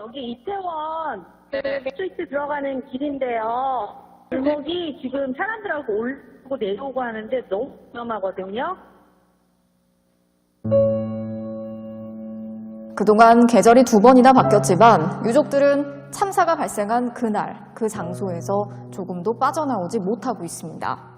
여기 이태원 스트리트 들어가는 길인데요. 골목이 지금 사람들하고 올고 내려오고 하는데 너무 위험하거든요. 그동안 계절이 2번이나 바뀌었지만 유족들은 참사가 발생한 그날, 그 장소에서 조금도 빠져나오지 못하고 있습니다.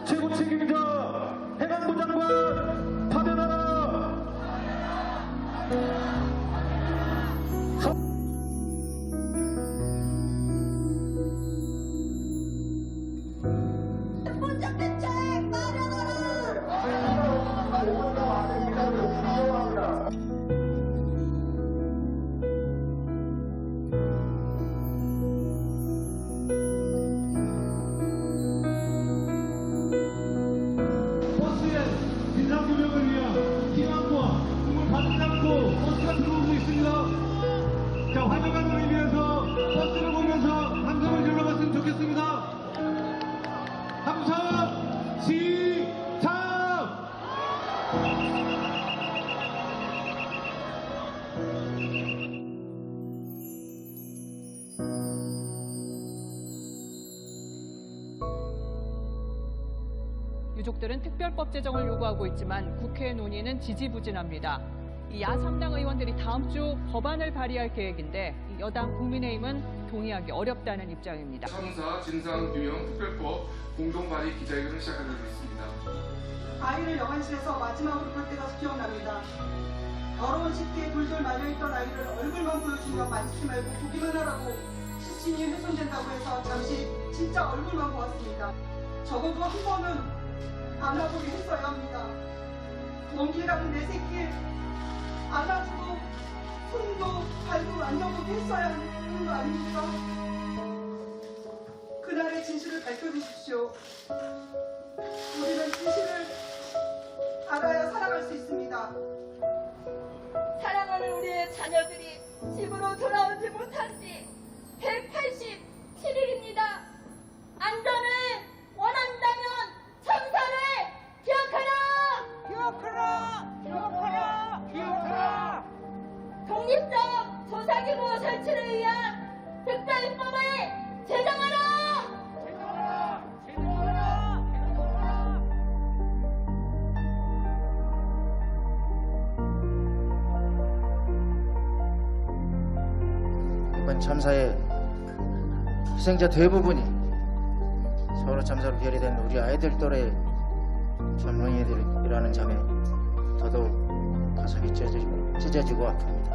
최고 책임자 해방부 장관 파견하라. 본적 대책 마련하라. 버스에 진상규명을 위한 기관과 꿈을 받지 않고 버스가 들어오고 있습니다. 자, 환영하는 의미에서 버스를 보면서 함성을 질러봤으면 좋겠습니다. 함성 시작! 유족들은 특별법 제정을 요구하고 있지만 국회 논의는 지지부진합니다. 이 야3당 의원들이 다음 주 법안을 발의할 계획인데 여당 국민의힘은 동의하기 어렵다는 입장입니다. 참사 진상규명 특별법 공동 발의 기자회견을 시작하기로 했습니다. 아이를 영안실에서 마지막으로 볼 때가 기억납니다. 더러운 식기에 돌돌 말려있던 아이를 얼굴만 보여주며 만지지 말고 보기만 하라고 시신이 훼손된다고 해서 잠시 진짜 얼굴만 보았습니다. 적어도 한 번은 안아보게 했어야 합니다. 먼 길 가는 내 새끼 안아주고 손도 발도 만져보게 했어야 하는 거 아닙니까? 그날의 진실을 밝혀주십시오. 우리는 진실을 알아야 살아갈 수 있습니다. 사랑하는 우리의 자녀들이 집으로 돌아오지 못한 지 187일입니다. 안전을 원한다면 참사를 기억하라! 기억하라! 기억하라! 기억하라! 독립적 조사기구 설치를 위한 특별법을 제정하라! 제정하라! 제정하라! 제정하라! 이번 참사의 희생자 대부분이 서울 참사로 결의된 우리 아이들 또래 젊은이들이라는 점에 더더욱 가슴이 찢어지고 아픕니다.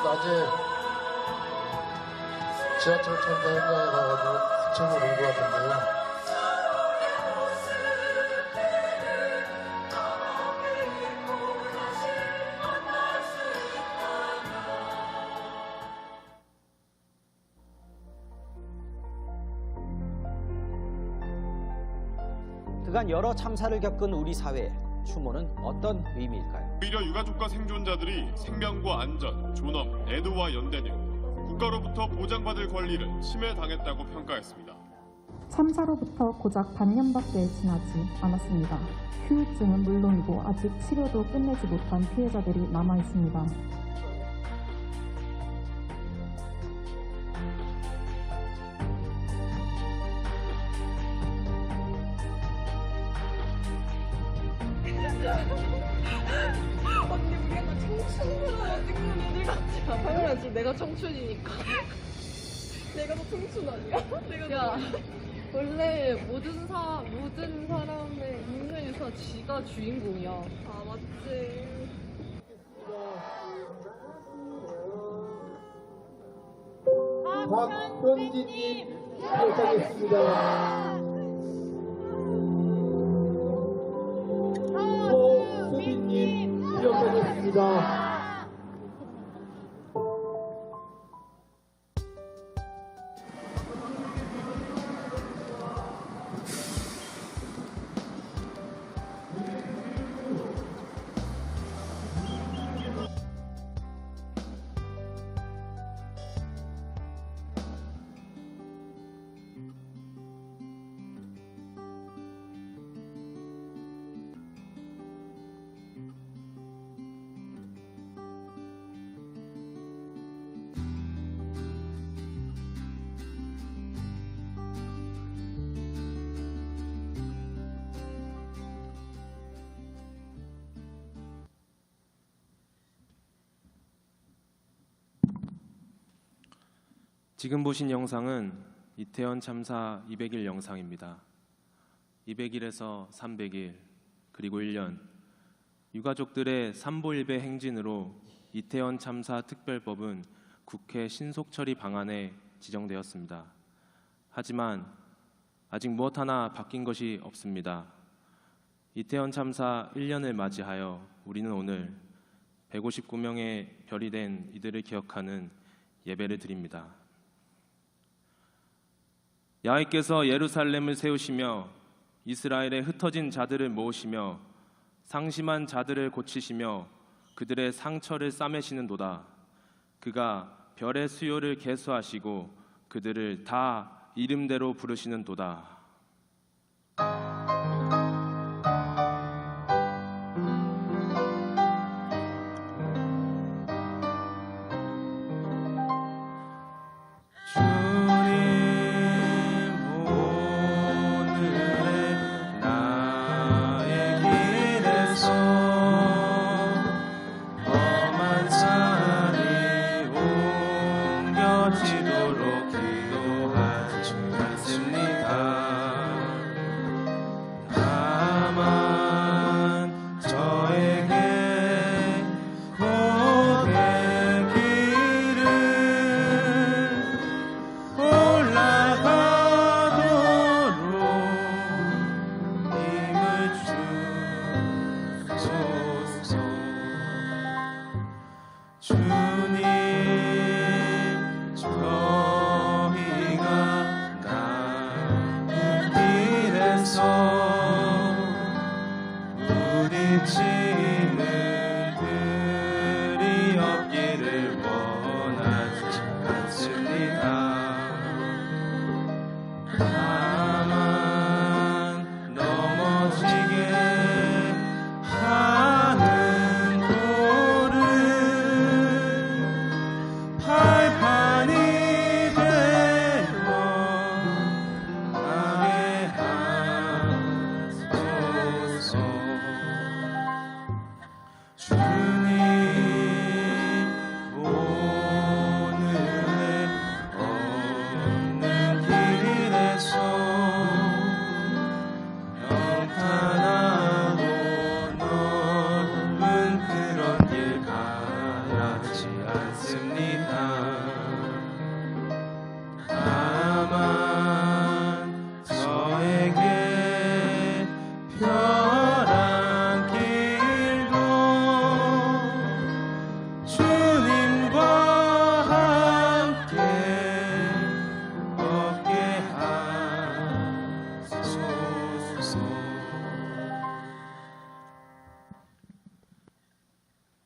낮에 지하철 참사 현장에 가가지고 시청을 온 것 같은데요. 그간 여러 참사를 겪은 우리 사회에 추모는 어떤 의미일까요? 오히려 유가족과 생존자들이 생명과 안전, 존엄, 애도와 연대 등 국가로부터 보장받을 권리를 침해당했다고 평가했습니다. 참사로부터 고작 반년밖에 지나지 않았습니다. 후유증은 물론이고 아직 치료도 끝내지 못한 피해자들이 남아 있습니다. 언니 우리 약간 청춘으로 찍는 애들 같지 않아? 당연하지 내가 청춘이니까. 내가 더 청춘 아니야? 야 원래 모든 사람의 인생에서 지가 주인공이야. 아 맞지. 박현진님 시작하겠습니다. 서수빈님 시작하겠습니다. 지금 보신 영상은 이태원 참사 200일 영상입니다. 200일에서 300일, 그리고 1년, 유가족들의 삼보일배 행진으로 이태원 참사 특별법은 국회 신속처리 방안에 지정되었습니다. 하지만 아직 무엇 하나 바뀐 것이 없습니다. 이태원 참사 1년을 맞이하여 우리는 오늘 159명의 별이 된 이들을 기억하는 예배를 드립니다. 야훼께서 예루살렘을 세우시며 이스라엘의 흩어진 자들을 모으시며 상심한 자들을 고치시며 그들의 상처를 싸매시는도다. 그가 별의 수요를 계수하시고 그들을 다 이름대로 부르시는도다.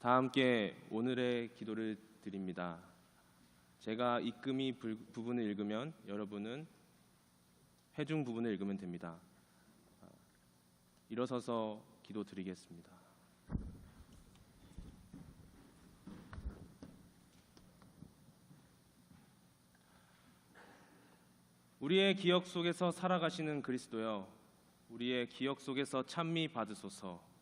다 함께 오늘의 기도를 드립니다. 제가 이금희 부분을 읽으면 여러분은 회중 부분을 읽으면 됩니다. 일어서서 기도 드리겠습니다. 우리의 기억 속에서 살아가시는 그리스도여, 우리의 기억 속에서 찬미 받으소서.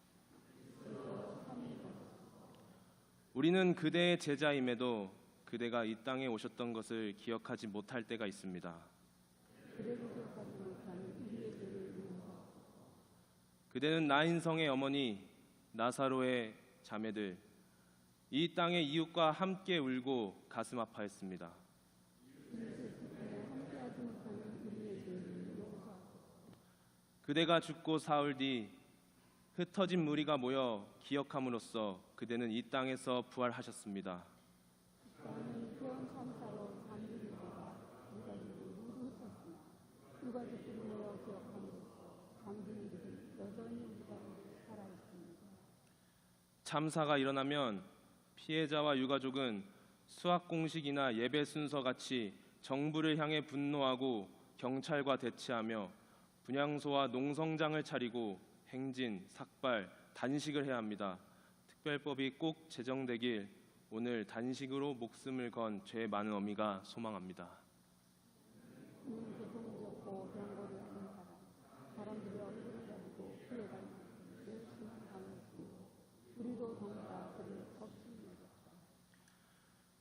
우리는 그대의 제자임에도 그대가 이 땅에 오셨던 것을 기억하지 못할 때가 있습니다. 그대는 나인성의 어머니, 나사로의 자매들, 이 땅의 이웃과 함께 울고 가슴 아파했습니다. 그대가 죽고 사흘 뒤 흩어진 무리가 모여 기억함으로써 그대는 이 땅에서 부활하셨습니다. 참사가 일어나면 피해자와 유가족은 수학 공식이나 예배 순서 같이 정부를 향해 분노하고 경찰과 대치하며 분향소와 농성장을 차리고 행진, 삭발, 단식을 해야 합니다. 특별법이 꼭 제정되길 오늘 단식으로 목숨을 건 죄 많은 어미가 소망합니다.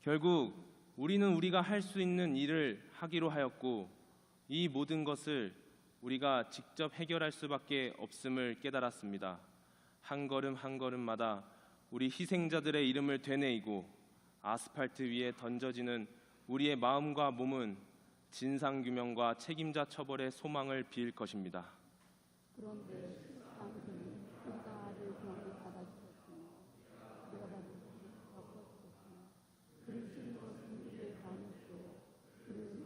결국 우리는 우리가 할 수 있는 일을 하기로 하였고 이 모든 것을 우리가 직접 해결할 수밖에 없음을 깨달았습니다. 한 걸음 한 걸음마다 우리 희생자들의 이름을 되뇌이고 아스팔트 위에 던져지는 우리의 마음과 몸은 진상규명과 책임자 처벌의 소망을 빌 것입니다. 그런데 당신은 우리가 아들 병을 받아주셨으며 우리가 받은 것을 덮어주셨으며 그를 싫은 것은 우리의 반이었어요. 그를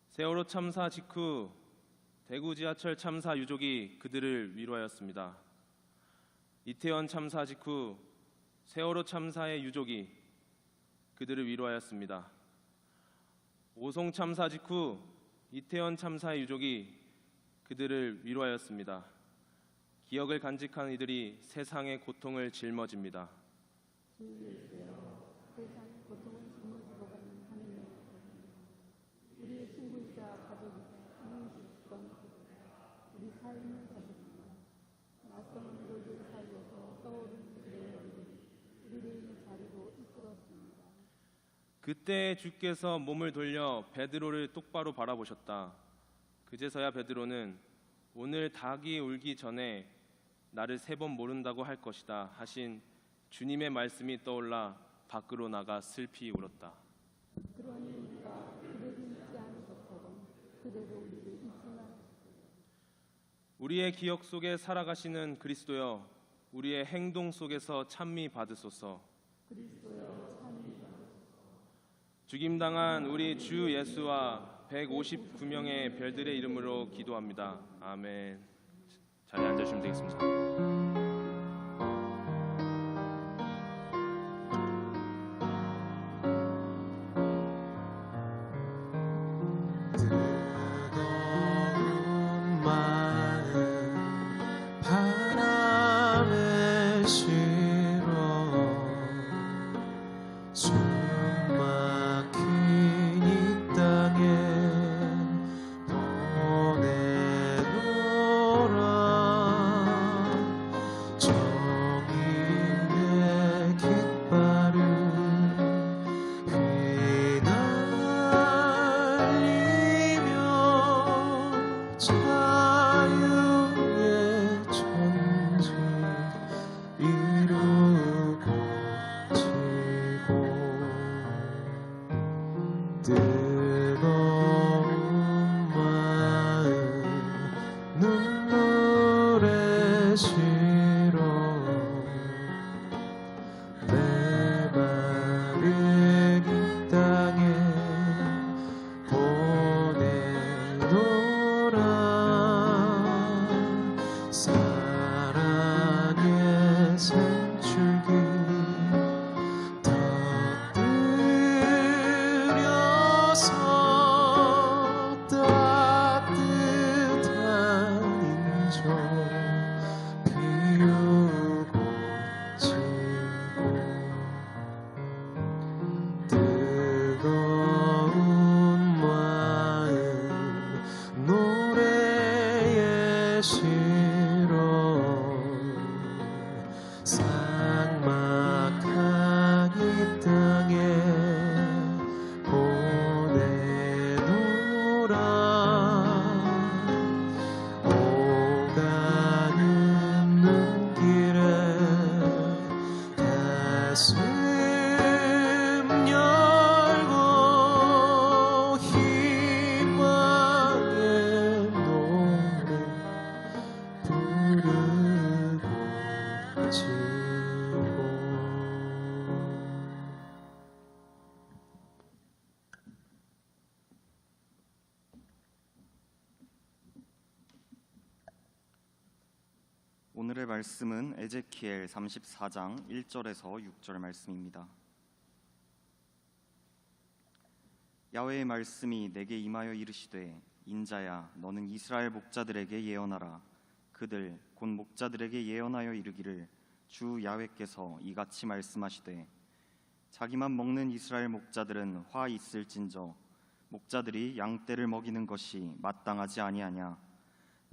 세월호 참사 직후 대구 지하철 참사 유족이 그들을 위로하였습니다. 이태원 참사 직후 세월호 참사의 유족이 그들을 위로하였습니다. 오송 참사 직후 이태원 참사의 유족이 그들을 위로하였습니다. 기억을 간직한 이들이 세상의 고통을 짊어집니다. 세상의 고통을 짊어지고 가는 하느님의 우리의 친구이자 가족이자 이웃이었던 우리 삶을 가졌습니다. 낯선 인물들 사이에서 떠오르는 그의 얼굴이 우리를 이 자리로 이끌었습니다. 그때 주께서 몸을 돌려 베드로를 똑바로 바라보셨다. 그제서야 베드로는 오늘 닭이 울기 전에 나를 3번 모른다고 할 것이다 하신 주님의 말씀이 떠올라 밖으로 나가 슬피 울었다. 그러니 우리가 그대를 잊지 않은 것처럼 그대로 우리를 잊지 말아주세요. 우리의 기억 속에 살아가시는 그리스도여, 우리의 행동 속에서 찬미 받으소서. 그리스도여 찬미 받으소서. 죽임당한 우리 주 예수와 159명의 별들의 이름으로 기도합니다. 아멘. 자리에 앉으시면 되겠습니다. 오늘의 말씀은 에제키엘 34장 1절에서 6절 말씀입니다. 야훼의 말씀이 내게 임하여 이르시되 인자야 너는 이스라엘 목자들에게 예언하라. 그들 곧 목자들에게 예언하여 이르기를 주 야훼께서 이같이 말씀하시되 자기만 먹는 이스라엘 목자들은 화 있을진저 목자들이 양떼를 먹이는 것이 마땅하지 아니하냐.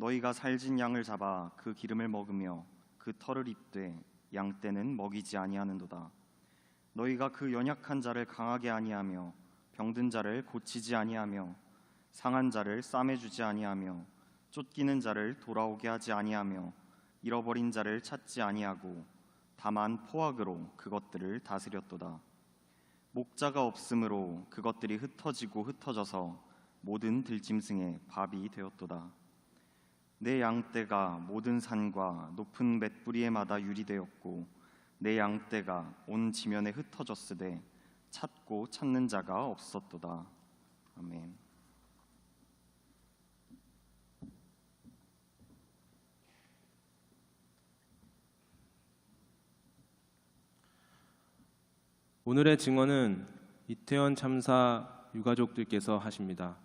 너희가 살진 양을 잡아 그 기름을 먹으며 그 털을 입되 양떼는 먹이지 아니하는도다. 너희가 그 연약한 자를 강하게 아니하며 병든 자를 고치지 아니하며 상한 자를 싸매주지 아니하며 쫓기는 자를 돌아오게 하지 아니하며 잃어버린 자를 찾지 아니하고 다만 포악으로 그것들을 다스렸도다. 목자가 없으므로 그것들이 흩어지고 흩어져서 모든 들짐승의 밥이 되었도다. 내 양떼가 모든 산과 높은 맷뿌리에 마다 유리되었고 내 양떼가 온 지면에 흩어졌으되 찾고 찾는 자가 없었도다. 아멘. 오늘의 증언은 이태원 참사 유가족들께서 하십니다.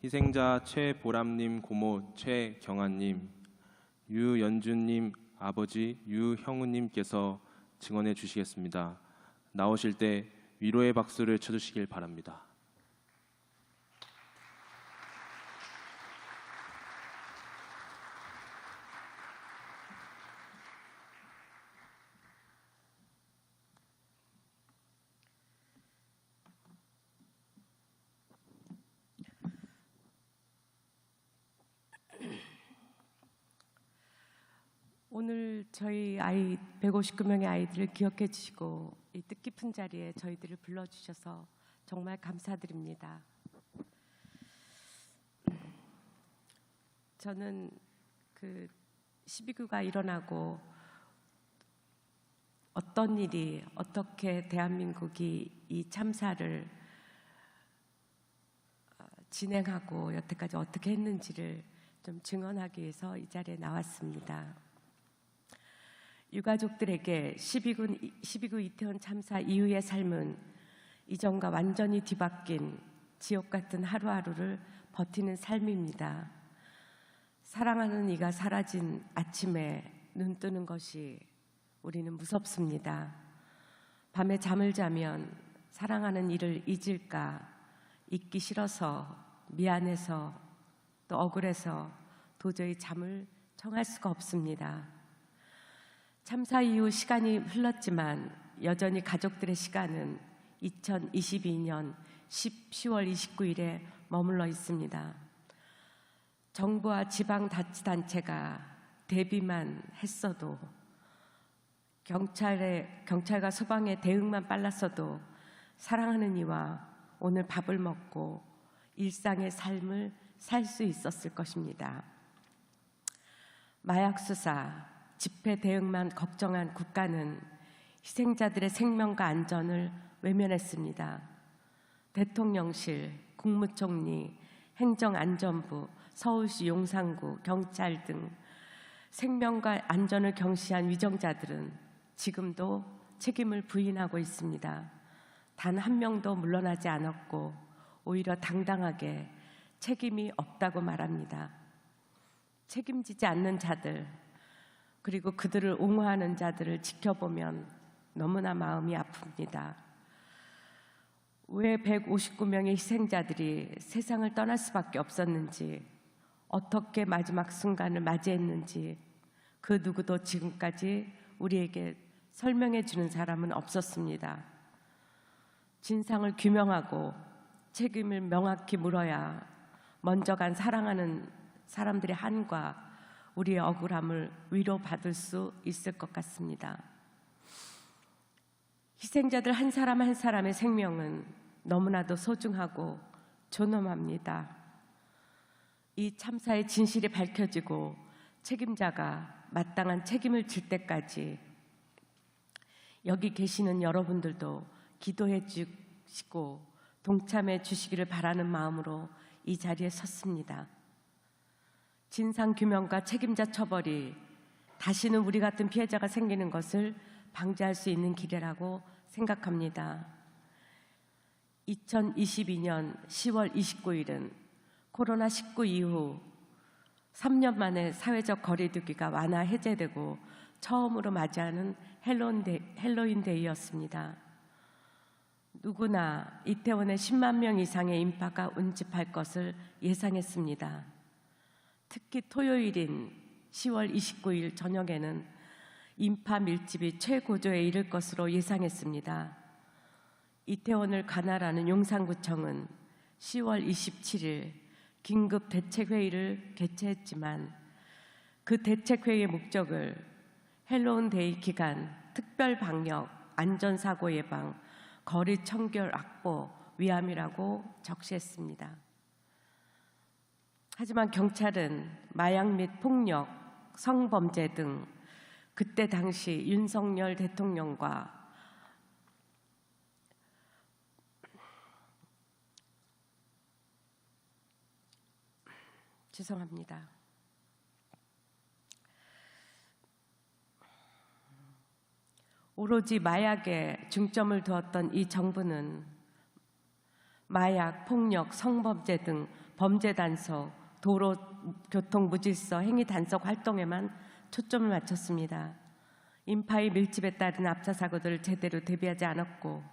희생자 최보람님 고모 최경아님, 유연준님 아버지 유형우님께서 증언해 주시겠습니다. 나오실 때 위로의 박수를 쳐주시길 바랍니다. 오늘 저희 아이 159명의 아이들을 기억해 주시고 이 뜻깊은 자리에 저희들을 불러주셔서 정말 감사드립니다. 저는 그 12구가 일어나고 어떤 일이 어떻게 대한민국이 이 참사를 진행하고 여태까지 어떻게 했는지를 좀 증언하기 위해서 이 자리에 나왔습니다. 유가족들에게 12구 이태원 참사 이후의 삶은 이전과 완전히 뒤바뀐 지옥 같은 하루하루를 버티는 삶입니다. 사랑하는 이가 사라진 아침에 눈 뜨는 것이 우리는 무섭습니다. 밤에 잠을 자면 사랑하는 이를 잊을까, 잊기 싫어서, 미안해서, 또 억울해서 도저히 잠을 청할 수가 없습니다. 참사 이후 시간이 흘렀지만 여전히 가족들의 시간은 2022년 10월 29일에 머물러 있습니다. 정부와 지방자치단체가 대비만 했어도 경찰과 소방의 대응만 빨랐어도 사랑하는 이와 오늘 밥을 먹고 일상의 삶을 살 수 있었을 것입니다. 마약 수사, 집회 대응만 걱정한 국가는 희생자들의 생명과 안전을 외면했습니다. 대통령실, 국무총리, 행정안전부, 서울시 용산구, 경찰 등 생명과 안전을 경시한 위정자들은 지금도 책임을 부인하고 있습니다. 단 한 명도 물러나지 않았고 오히려 당당하게 책임이 없다고 말합니다. 책임지지 않는 자들, 그리고 그들을 옹호하는 자들을 지켜보면 너무나 마음이 아픕니다. 왜 159명의 희생자들이 세상을 떠날 수밖에 없었는지, 어떻게 마지막 순간을 맞이했는지 그 누구도 지금까지 우리에게 설명해 주는 사람은 없었습니다. 진상을 규명하고 책임을 명확히 물어야 먼저 간 사랑하는 사람들의 한과 우리의 억울함을 위로받을 수 있을 것 같습니다. 희생자들 한 사람 한 사람의 생명은 너무나도 소중하고 존엄합니다. 이 참사의 진실이 밝혀지고 책임자가 마땅한 책임을 질 때까지 여기 계시는 여러분들도 기도해 주시고 동참해 주시기를 바라는 마음으로 이 자리에 섰습니다. 진상규명과 책임자 처벌이 다시는 우리 같은 피해자가 생기는 것을 방지할 수 있는 길이라고 생각합니다. 2022년 10월 29일은 코로나19 이후 3년 만에 사회적 거리두기가 완화 해제되고 처음으로 맞이하는 헬로윈 데이였습니다. 누구나 이태원에 10만 명 이상의 인파가 운집할 것을 예상했습니다. 특히 토요일인 10월 29일 저녁에는 인파 밀집이 최고조에 이를 것으로 예상했습니다. 이태원을 관할하는 용산구청은 10월 27일 긴급 대책회의를 개최했지만 그 대책회의의 목적을 헬로윈데이 기간 특별 방역, 안전사고 예방, 거리 청결 확보 위함이라고 적시했습니다. 하지만 경찰은 마약 및 폭력, 성범죄 등 그때 당시 윤석열 대통령과 죄송합니다. 오로지 마약에 중점을 두었던 이 정부는 마약, 폭력, 성범죄 등 범죄 단속, 도로교통무질서 행위 단속 활동에만 초점을 맞췄습니다. 인파의 밀집에 따른 압사사고들을 제대로 대비하지 않았고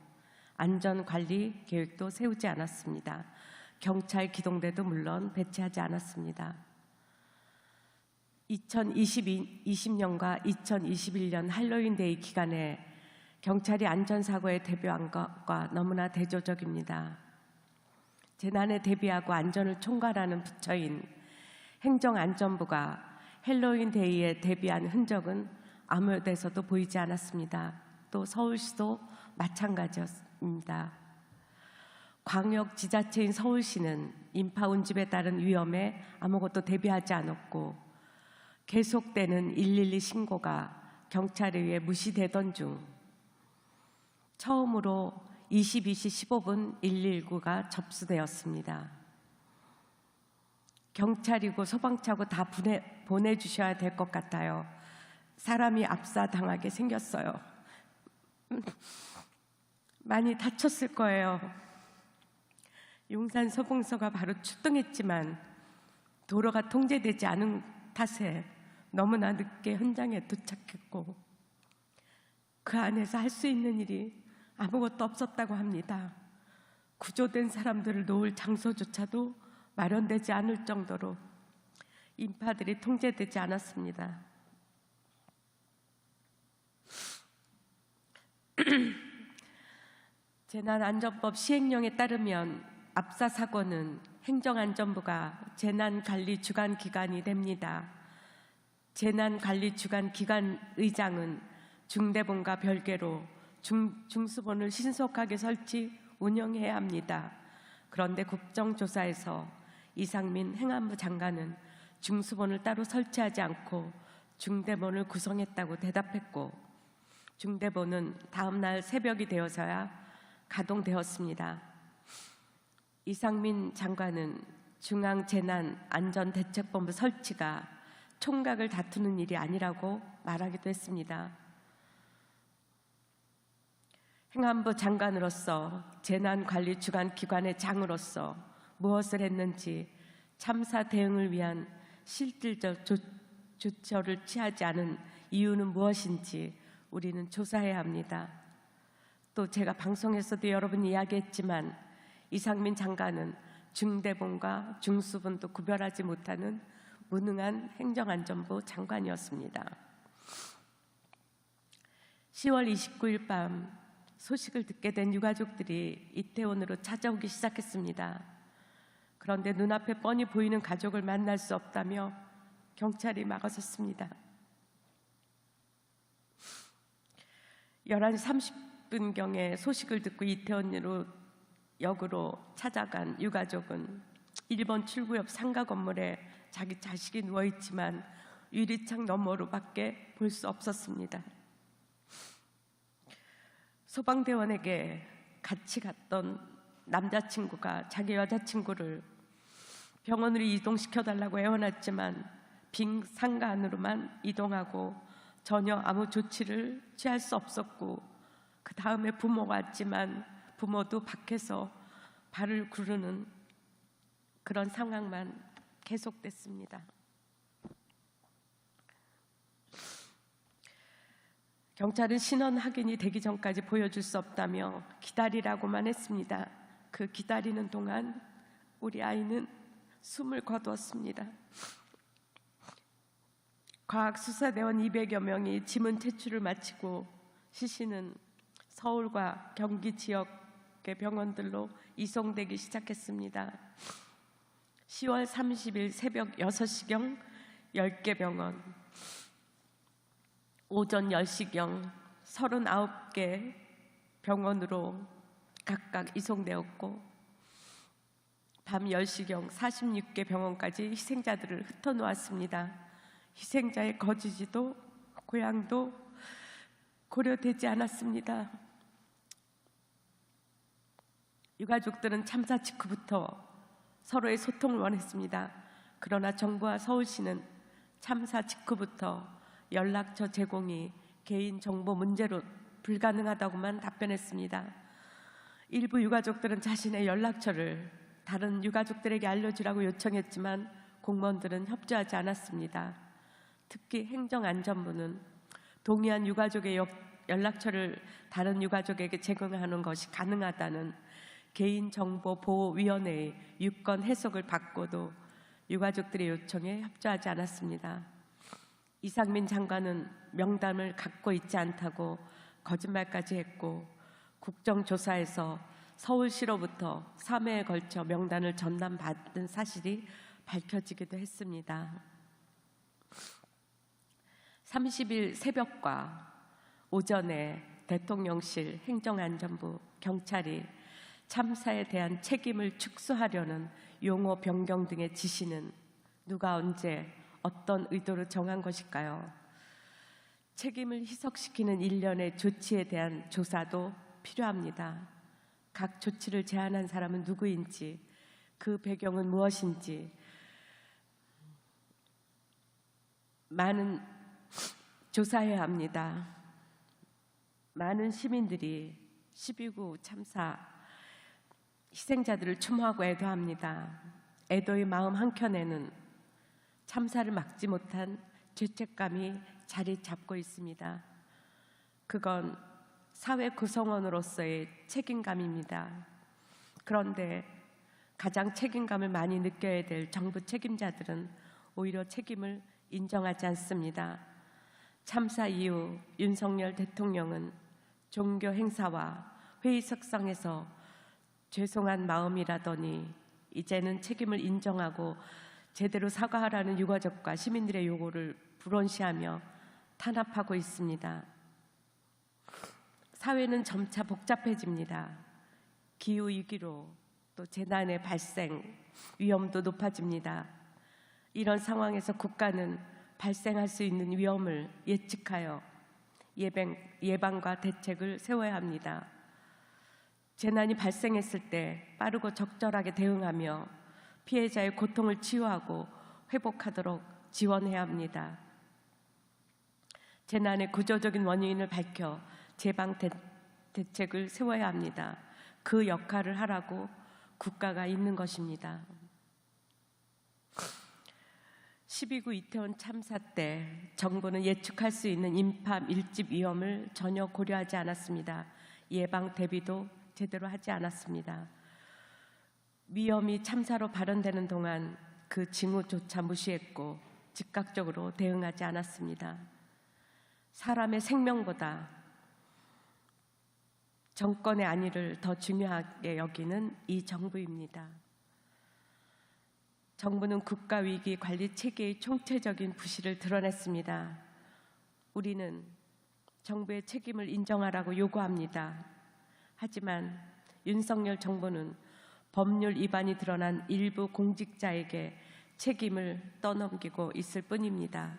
안전관리 계획도 세우지 않았습니다. 경찰 기동대도 물론 배치하지 않았습니다. 2020년과 2021년 할로윈데이 기간에 경찰이 안전사고에 대비한 것과 너무나 대조적입니다. 재난에 대비하고 안전을 총괄하는 부처인 행정안전부가 할로윈데이에 대비한 흔적은 아무 데서도 보이지 않았습니다. 또 서울시도 마찬가지였습니다. 광역지자체인 서울시는 인파 운집에 따른 위험에 아무것도 대비하지 않았고 계속되는 112 신고가 경찰에 의해 무시되던 중 처음으로 22시 15분 119가 접수되었습니다. 경찰이고 소방차고 다 보내주셔야 될 것 같아요. 사람이 압사당하게 생겼어요. 많이 다쳤을 거예요. 용산 소방서가 바로 출동했지만 도로가 통제되지 않은 탓에 너무나 늦게 현장에 도착했고 그 안에서 할 수 있는 일이 아무것도 없었다고 합니다. 구조된 사람들을 놓을 장소조차도 마련되지 않을 정도로 인파들이 통제되지 않았습니다. 재난안전법 시행령에 따르면 압사사고는 행정안전부가 재난관리주관기관이 됩니다. 재난관리주관기관 의장은 중대본과 별개로 중수본을 신속하게 설치, 운영해야 합니다. 그런데 국정조사에서 이상민 행안부 장관은 중수본을 따로 설치하지 않고 중대본을 구성했다고 대답했고 중대본은 다음 날 새벽이 되어서야 가동되었습니다. 이상민 장관은 중앙재난안전대책본부 설치가 총각을 다투는 일이 아니라고 말하기도 했습니다. 행안부 장관으로서 재난관리주관기관의 장으로서 무엇을 했는지 참사 대응을 위한 실질적 조처를 취하지 않은 이유는 무엇인지 우리는 조사해야 합니다. 또 제가 방송에서도 여러 번 이야기했지만 이상민 장관은 중대본과 중수본도 구별하지 못하는 무능한 행정안전부 장관이었습니다. 10월 29일 밤 소식을 듣게 된 유가족들이 이태원으로 찾아오기 시작했습니다. 그런데 눈앞에 뻔히 보이는 가족을 만날 수 없다며 경찰이 막아섰습니다. 11시 30분경에 소식을 듣고 이태원으로 역으로 찾아간 유가족은 1번 출구 옆 상가 건물에 자기 자식이 누워있지만 유리창 너머로밖에 볼 수 없었습니다. 소방대원에게 같이 갔던 남자친구가 자기 여자친구를 병원으로 이동시켜달라고 애원했지만 빈 상가 안으로만 이동하고 전혀 아무 조치를 취할 수 없었고 그 다음에 부모가 왔지만 부모도 밖에서 발을 구르는 그런 상황만 계속됐습니다. 경찰은 신원 확인이 되기 전까지 보여줄 수 없다며 기다리라고만 했습니다. 그 기다리는 동안 우리 아이는 숨을 거두었습니다. 과학수사대원 200여 명이 지문 채취를 마치고 시신은 서울과 경기 지역의 병원들로 이송되기 시작했습니다. 10월 30일 새벽 6시경 10개 병원, 오전 10시경 39개 병원으로 각각 이송되었고 밤 10시경 46개 병원까지 희생자들을 흩어놓았습니다. 희생자의 거주지도 고향도 고려되지 않았습니다. 유가족들은 참사 직후부터 서로의 소통을 원했습니다. 그러나 정부와 서울시는 참사 직후부터 연락처 제공이 개인정보 문제로 불가능하다고만 답변했습니다. 일부 유가족들은 자신의 연락처를 다른 유가족들에게 알려주라고 요청했지만 공무원들은 협조하지 않았습니다. 특히 행정안전부는 동의한 유가족의 연락처를 다른 유가족에게 제공하는 것이 가능하다는 개인정보보호위원회의 유권 해석을 받고도 유가족들의 요청에 협조하지 않았습니다. 이상민 장관은 명단을 갖고 있지 않다고 거짓말까지 했고 국정조사에서 서울시로부터 3회에 걸쳐 명단을 전담받은 사실이 밝혀지기도 했습니다. 30일 새벽과 오전에 대통령실, 행정안전부, 경찰이 참사에 대한 책임을 축소하려는 용어 변경 등의 지시는 누가 언제 어떤 의도로 정한 것일까요? 책임을 희석시키는 일련의 조치에 대한 조사도 필요합니다. 각 조치를 제안한 사람은 누구인지, 그 배경은 무엇인지 많은 조사해야 합니다. 많은 시민들이 12.9 참사 희생자들을 추모하고 애도합니다. 애도의 마음 한켠에는 참사를 막지 못한 죄책감이 자리 잡고 있습니다. 그건 사회 구성원으로서의 책임감입니다. 그런데 가장 책임감을 많이 느껴야 될 정부 책임자들은 오히려 책임을 인정하지 않습니다. 참사 이후 윤석열 대통령은 종교 행사와 회의석상에서 죄송한 마음이라더니 이제는 책임을 인정하고 제대로 사과하라는 유가족과 시민들의 요구를 불온시하며 탄압하고 있습니다. 사회는 점차 복잡해집니다. 기후위기로 또 재난의 발생 위험도 높아집니다. 이런 상황에서 국가는 발생할 수 있는 위험을 예측하여 예방과 대책을 세워야 합니다. 재난이 발생했을 때 빠르고 적절하게 대응하며 피해자의 고통을 치유하고 회복하도록 지원해야 합니다. 재난의 구조적인 원인을 밝혀 재방 대책을 세워야 합니다. 그 역할을 하라고 국가가 있는 것입니다. 12.9 이태원 참사 때 정부는 예측할 수 있는 인파 밀집 위험을 전혀 고려하지 않았습니다. 예방 대비도 제대로 하지 않았습니다. 위험이 참사로 발현되는 동안 그 징후조차 무시했고 즉각적으로 대응하지 않았습니다. 사람의 생명보다 정권의 안위를 더 중요하게 여기는 이 정부입니다. 정부는 국가위기 관리 체계의 총체적인 부실을 드러냈습니다. 우리는 정부의 책임을 인정하라고 요구합니다. 하지만 윤석열 정부는 법률 위반이 드러난 일부 공직자에게 책임을 떠넘기고 있을 뿐입니다.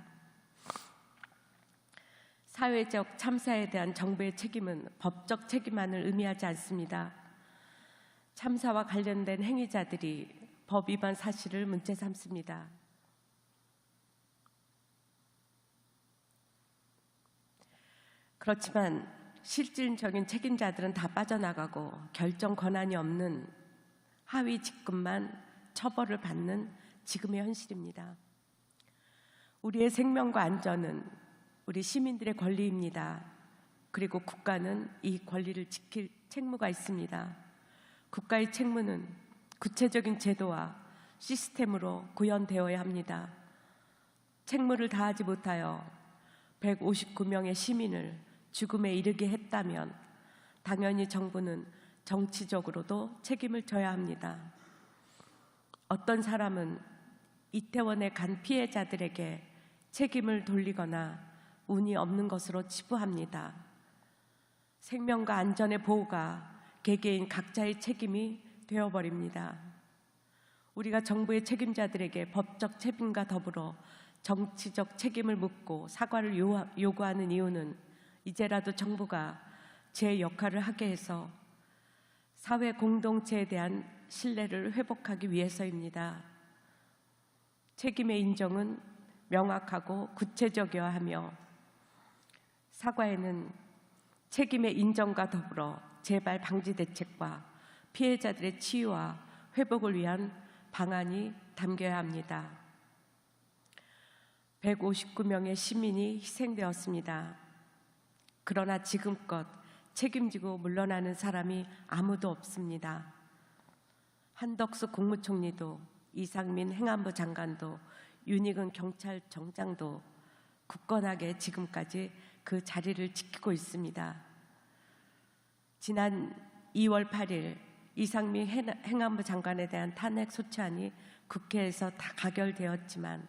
사회적 참사에 대한 정부의 책임은 법적 책임만을 의미하지 않습니다. 참사와 관련된 행위자들이 법 위반 사실을 문제 삼습니다. 그렇지만 실질적인 책임자들은 다 빠져나가고 결정 권한이 없는 하위 직급만 처벌을 받는 지금의 현실입니다. 우리의 생명과 안전은 우리 시민들의 권리입니다. 그리고 국가는 이 권리를 지킬 책무가 있습니다. 국가의 책무는 구체적인 제도와 시스템으로 구현되어야 합니다. 책무를 다하지 못하여 159명의 시민을 죽음에 이르게 했다면 당연히 정부는 정치적으로도 책임을 져야 합니다. 어떤 사람은 이태원에 간 피해자들에게 책임을 돌리거나 운이 없는 것으로 치부합니다. 생명과 안전의 보호가 개개인 각자의 책임이 되어버립니다. 우리가 정부의 책임자들에게 법적 책임과 더불어 정치적 책임을 묻고 사과를 요구하는 이유는 이제라도 정부가 제 역할을 하게 해서 사회 공동체에 대한 신뢰를 회복하기 위해서입니다. 책임의 인정은 명확하고 구체적이어야 하며 사과에는 책임의 인정과 더불어 재발 방지 대책과 피해자들의 치유와 회복을 위한 방안이 담겨야 합니다. 159명의 시민이 희생되었습니다. 그러나 지금껏 책임지고 물러나는 사람이 아무도 없습니다. 한덕수 국무총리도, 이상민 행안부 장관도, 윤익은 경찰청장도 굳건하게 지금까지 그 자리를 지키고 있습니다. 지난 2월 8일 이상민 행안부 장관에 대한 탄핵 소추안이 국회에서 다 가결되었지만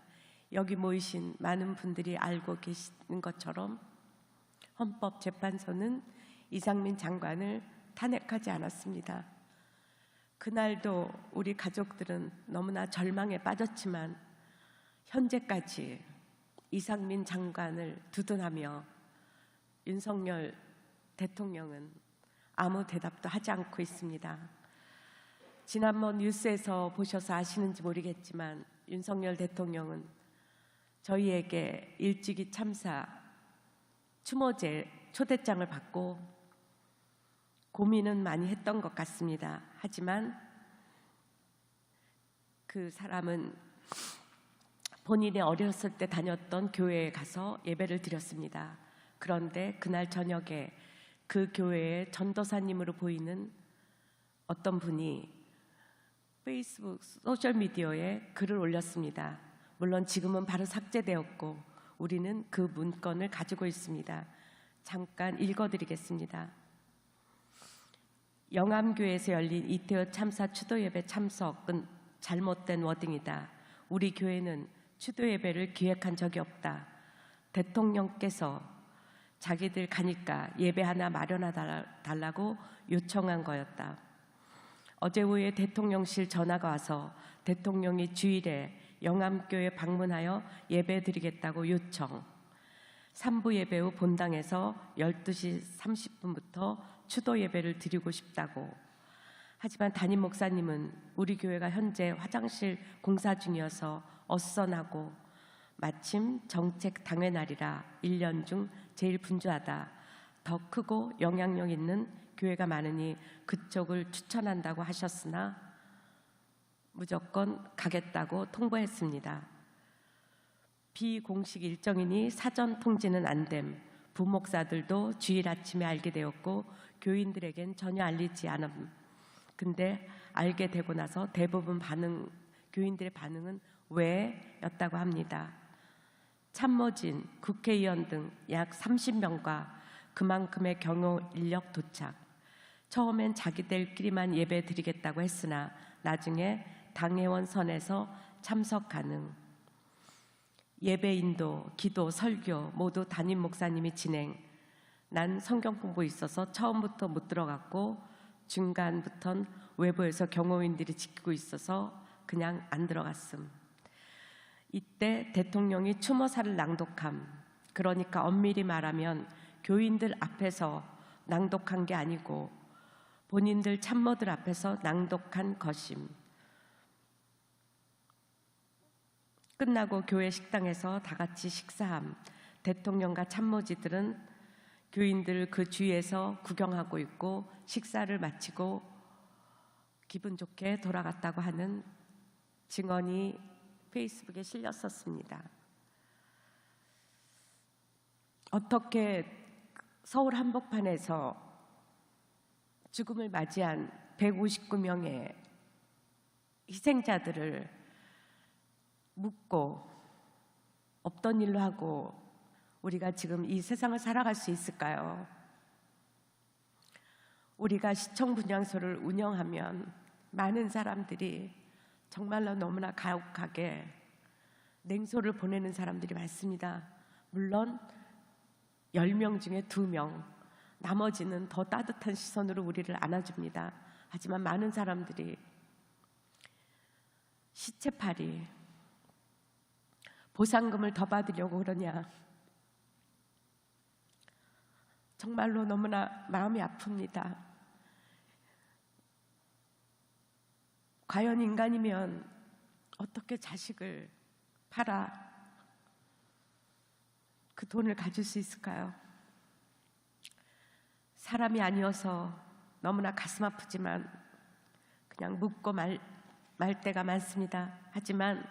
여기 모이신 많은 분들이 알고 계시는 것처럼 헌법재판소는 이상민 장관을 탄핵하지 않았습니다. 그날도 우리 가족들은 너무나 절망에 빠졌지만 현재까지 이상민 장관을 두둔하며 윤석열 대통령은 아무 대답도 하지 않고 있습니다. 지난번 뉴스에서 보셔서 아시는지 모르겠지만 윤석열 대통령은 저희에게 일찍이 참사 추모제 초대장을 받고 고민은 많이 했던 것 같습니다. 하지만 그 사람은 본인이 어렸을 때 다녔던 교회에 가서 예배를 드렸습니다. 그런데 그날 저녁에 그 교회의 전도사님으로 보이는 어떤 분이 페이스북 소셜미디어에 글을 올렸습니다. 물론 지금은 바로 삭제되었고 우리는 그 문건을 가지고 있습니다. 잠깐 읽어드리겠습니다. 영암교회에서 열린 이태원 참사 추도예배 참석은 잘못된 워딩이다. 우리 교회는 추도예배를 기획한 적이 없다. 대통령께서 자기들 가니까 예배 하나 마련해달라고 요청한 거였다. 어제 오후에 대통령실 전화가 와서 대통령이 주일에 영암교회 방문하여 예배 드리겠다고 요청. 3부 예배 후 본당에서 12시 30분부터 추도 예배를 드리고 싶다고. 하지만 담임 목사님은 우리 교회가 현재 화장실 공사 중이어서 어수선하고 마침 정책 당회 날이라 1년 중 제일 분주하다. 더 크고 영향력 있는 교회가 많으니 그쪽을 추천한다고 하셨으나 무조건 가겠다고 통보했습니다. 비공식 일정이니 사전 통지는 안 됨. 부목사들도 주일 아침에 알게 되었고 교인들에겐 전혀 알리지 않음. 근데 알게 되고 나서 대부분 교인들의 반응은 왜? 였다고 합니다. 참모진, 국회의원 등 약 30명과 그만큼의 경호 인력 도착. 처음엔 자기들끼리만 예배 드리겠다고 했으나 나중에 당회원 선에서 참석 가능. 예배 인도, 기도, 설교 모두 담임 목사님이 진행. 난 성경 공부 있어서 처음부터 못 들어갔고 중간부턴 외부에서 경호인들이 지키고 있어서 그냥 안 들어갔음. 이때 대통령이 추모사를 낭독함. 그러니까 엄밀히 말하면 교인들 앞에서 낭독한 게 아니고 본인들 참모들 앞에서 낭독한 것임. 끝나고 교회 식당에서 다 같이 식사함. 대통령과 참모지들은 교인들 그 주위에서 구경하고 있고 식사를 마치고 기분 좋게 돌아갔다고 하는 증언이 페이스북에 실렸었습니다. 어떻게 서울 한복판에서 죽음을 맞이한 159명의 희생자들을 묻고 없던 일로 하고 우리가 지금 이 세상을 살아갈 수 있을까요? 우리가 시청 분향소를 운영하면 많은 사람들이 정말로 너무나 가혹하게 냉소를 보내는 사람들이 많습니다. 물론 10명 중에 2명, 나머지는 더 따뜻한 시선으로 우리를 안아줍니다. 하지만 많은 사람들이 시체팔이 보상금을 더 받으려고 그러냐. 정말로 너무나 마음이 아픕니다. 과연 인간이면 어떻게 자식을 팔아 그 돈을 가질 수 있을까요? 사람이 아니어서 너무나 가슴 아프지만 그냥 묻고 말 때가 많습니다. 하지만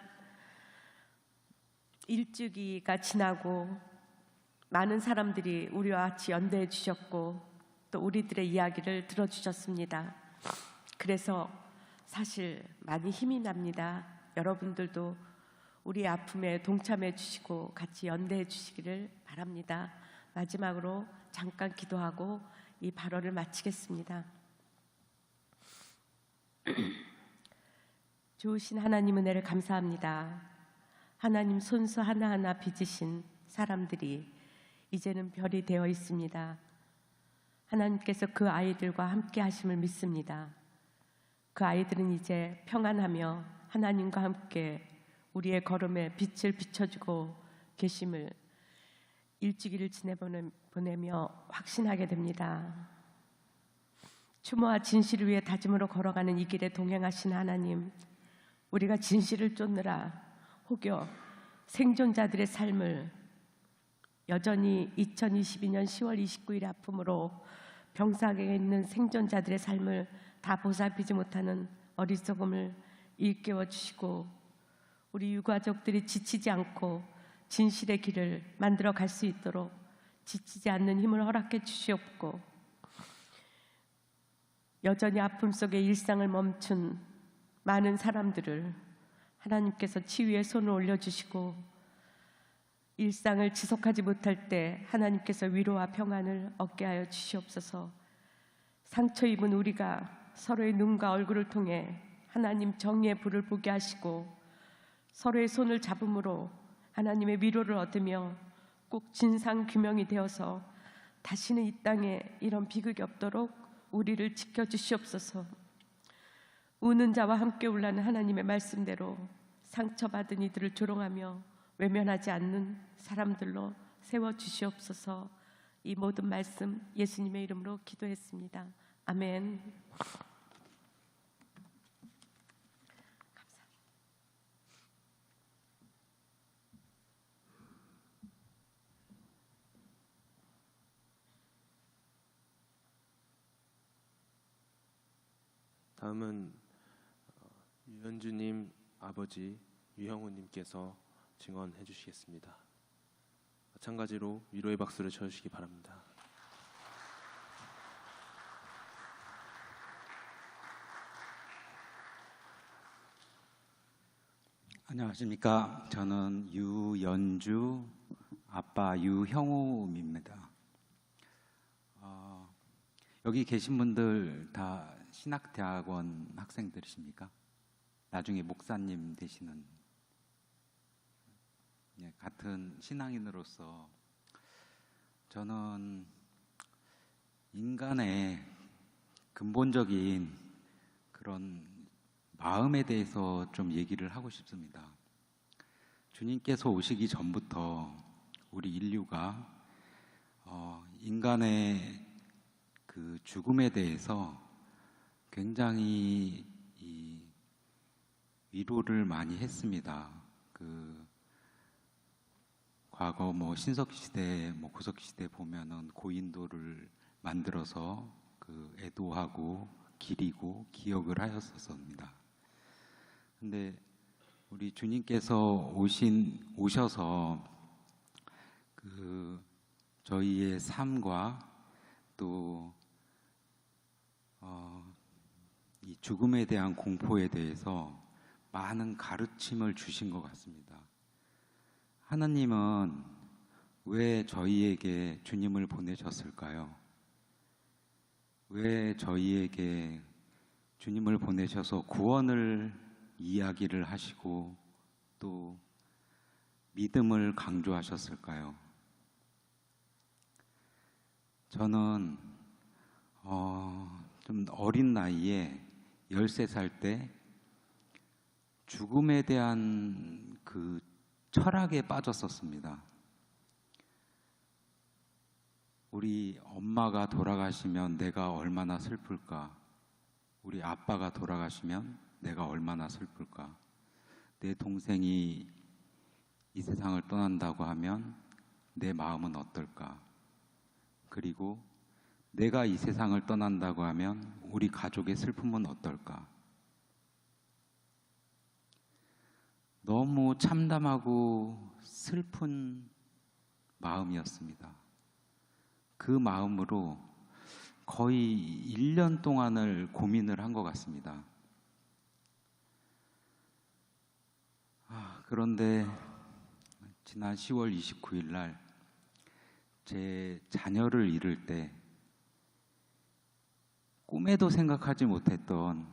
일주기가 지나고 많은 사람들이 우리와 같이 연대해 주셨고 또 우리들의 이야기를 들어주셨습니다. 그래서 사실 많이 힘이 납니다. 여러분들도 우리의 아픔에 동참해 주시고 같이 연대해 주시기를 바랍니다. 마지막으로 잠깐 기도하고 이 발언을 마치겠습니다. 좋으신 하나님 은혜를 감사합니다. 하나님 손수 하나하나 빚으신 사람들이 이제는 별이 되어 있습니다. 하나님께서 그 아이들과 함께 하심을 믿습니다. 그 아이들은 이제 평안하며 하나님과 함께 우리의 걸음에 빛을 비춰주고 계심을 일주기를 지내보내며 확신하게 됩니다. 추모와 진실을 위해 다짐으로 걸어가는 이 길에 동행하신 하나님, 우리가 진실을 쫓느라 혹여 생존자들의 삶을 여전히 2022년 10월 29일의 아픔으로 병상에 있는 생존자들의 삶을 다 보살피지 못하는 어리석음을 일깨워 주시고 우리 유가족들이 지치지 않고 진실의 길을 만들어 갈 수 있도록 지치지 않는 힘을 허락해 주시옵고 여전히 아픔 속에 일상을 멈춘 많은 사람들을 하나님께서 치유의 손을 올려주시고 일상을 지속하지 못할 때 하나님께서 위로와 평안을 얻게 하여 주시옵소서. 상처 입은 우리가 서로의 눈과 얼굴을 통해 하나님 정의의 불을 보게 하시고 서로의 손을 잡음으로 하나님의 위로를 얻으며 꼭 진상규명이 되어서 다시는 이 땅에 이런 비극이 없도록 우리를 지켜주시옵소서. 우는 자와 함께 울라는 하나님의 말씀대로 상처받은 이들을 조롱하며 외면하지 않는 사람들로 세워주시옵소서. 이 모든 말씀 예수님의 이름으로 기도했습니다. 아멘. 다음은 유현주님 아버지 유형우님께서 증언해 주시겠습니다. 마찬가지로 위로의 박수를 쳐주시기 바랍니다. 안녕하십니까. 저는 유연주 아빠 유형우입니다. 여기 계신 분들 다 신학대학원 학생들이십니까? 나중에 목사님 되시는 같은 신앙인으로서 저는 인간의 근본적인 그런 마음에 대해서 좀 얘기를 하고 싶습니다. 주님께서 오시기 전부터 우리 인류가 인간의 그 죽음에 대해서 굉장히 위로를 많이 했습니다. 과거 신석 시대, 구석 시대 보면은 고인돌을 만들어서 애도하고 기리고 기억을 하였었습니다. 근데 우리 주님께서 오셔서 저희의 삶과 또 이 죽음에 대한 공포에 대해서 많은 가르침을 주신 것 같습니다. 하나님은 왜 저희에게 주님을 보내셨을까요? 왜 저희에게 주님을 보내셔서 구원을 이야기를 하시고 또 믿음을 강조하셨을까요? 저는 좀 어린 나이에 13살 때 죽음에 대한 그 철학에 빠졌었습니다. 우리 엄마가 돌아가시면 내가 얼마나 슬플까? 우리 아빠가 돌아가시면 내가 얼마나 슬플까? 내 동생이 이 세상을 떠난다고 하면 내 마음은 어떨까? 그리고 내가 이 세상을 떠난다고 하면 우리 가족의 슬픔은 어떨까? 너무 참담하고 슬픈 마음이었습니다. 그 마음으로 거의 1년 동안을 고민을 한 것 같습니다. 그런데 지난 10월 29일 날 제 자녀를 잃을 때 꿈에도 생각하지 못했던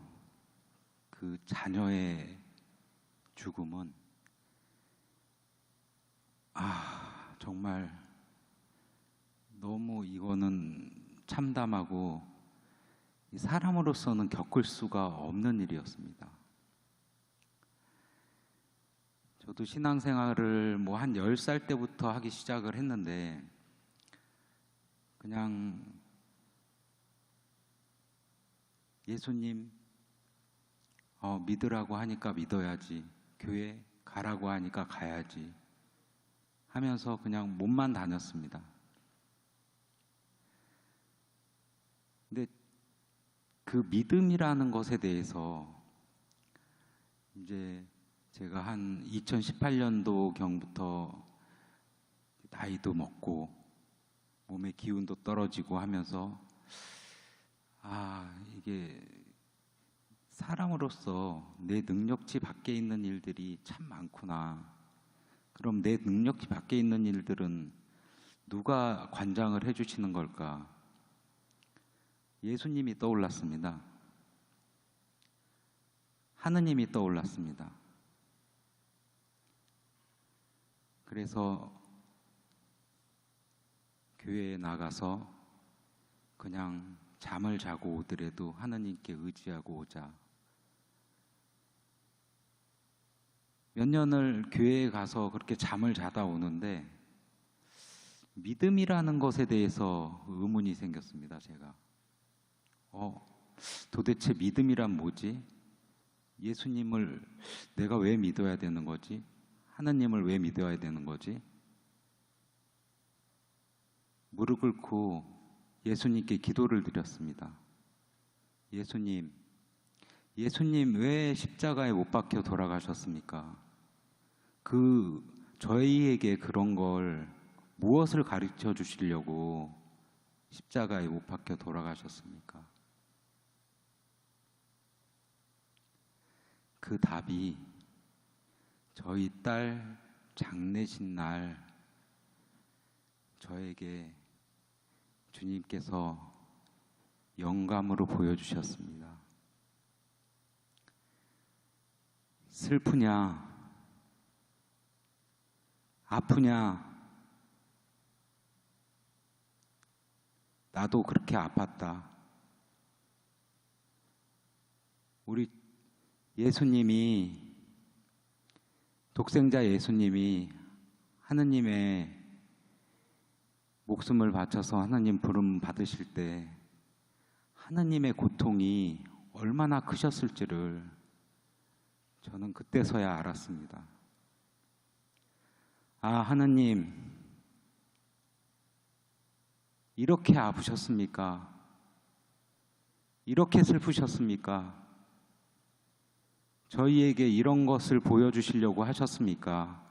그 자녀의 죽음은 정말 너무 이거는 참담하고 사람으로서는 겪을 수가 없는 일이었습니다. 저도 신앙생활을 한 10살 때부터 하기 시작을 했는데 그냥 예수님 믿으라고 하니까 믿어야지, 교회 가라고 하니까 가야지 하면서 그냥 몸만 다녔습니다. 근데 그 믿음이라는 것에 대해서 이제 제가 한 2018년도 경부터 나이도 먹고 몸의 기운도 떨어지고 하면서 이게 사람으로서 내 능력치 밖에 있는 일들이 참 많구나. 그럼 내 능력치 밖에 있는 일들은 누가 관장을 해주시는 걸까? 예수님이 떠올랐습니다. 하느님이 떠올랐습니다. 그래서 교회에 나가서 그냥 잠을 자고 오더라도 하느님께 의지하고 오자. 몇 년을 교회에 가서 그렇게 잠을 자다 오는데 믿음이라는 것에 대해서 의문이 생겼습니다. 제가 도대체 믿음이란 뭐지? 예수님을 내가 왜 믿어야 되는 거지? 하나님을 왜 믿어야 되는 거지? 무릎 꿇고 예수님께 기도를 드렸습니다. 예수님 왜 십자가에 못 박혀 돌아가셨습니까? 저희에게 그런 걸 무엇을 가르쳐 주시려고 십자가에 못 박혀 돌아가셨습니까? 그 답이 저희 딸 장례식 날 저에게 주님께서 영감으로 보여주셨습니다. 슬프냐? 아프냐? 나도 그렇게 아팠다. 우리 예수님이, 독생자 예수님이 하느님의 목숨을 바쳐서 하나님 부름 받으실 때 하나님의 고통이 얼마나 크셨을지를 저는 그때서야 알았습니다. 하나님 이렇게 아프셨습니까? 이렇게 슬프셨습니까? 저희에게 이런 것을 보여주시려고 하셨습니까?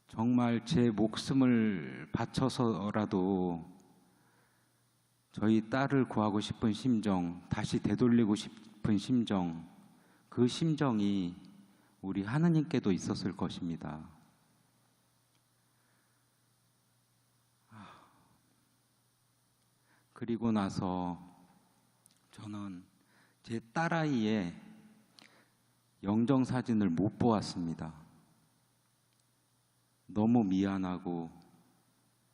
정말 제 목숨을 바쳐서라도 저희 딸을 구하고 싶은 심정, 다시 되돌리고 싶은 심정, 그 심정이 우리 하느님께도 있었을 것입니다. 그리고 나서 저는 제 딸아이의 영정사진을 못 보았습니다. 너무 미안하고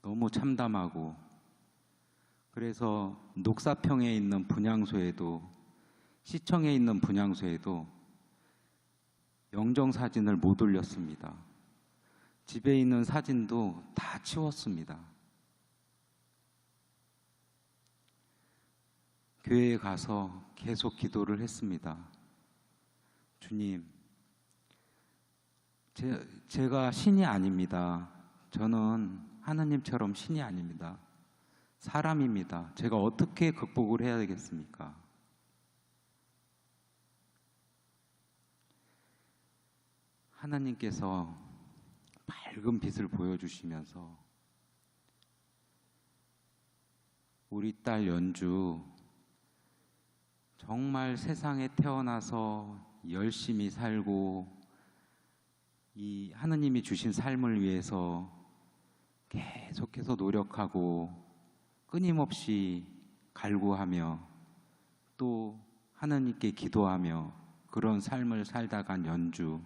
너무 참담하고, 그래서 녹사평에 있는 분향소에도, 시청에 있는 분향소에도 영정사진을 못 올렸습니다. 집에 있는 사진도 다 치웠습니다. 교회에 가서 계속 기도를 했습니다. 주님, 제가 신이 아닙니다. 저는 하느님처럼 신이 아닙니다. 사람입니다. 제가 어떻게 극복을 해야 되겠습니까? 하나님께서 밝은 빛을 보여주시면서 우리 딸 연주, 정말 세상에 태어나서 열심히 살고 이 하느님이 주신 삶을 위해서 계속해서 노력하고 끊임없이 갈구하며 또 하느님께 기도하며 그런 삶을 살다간 연주,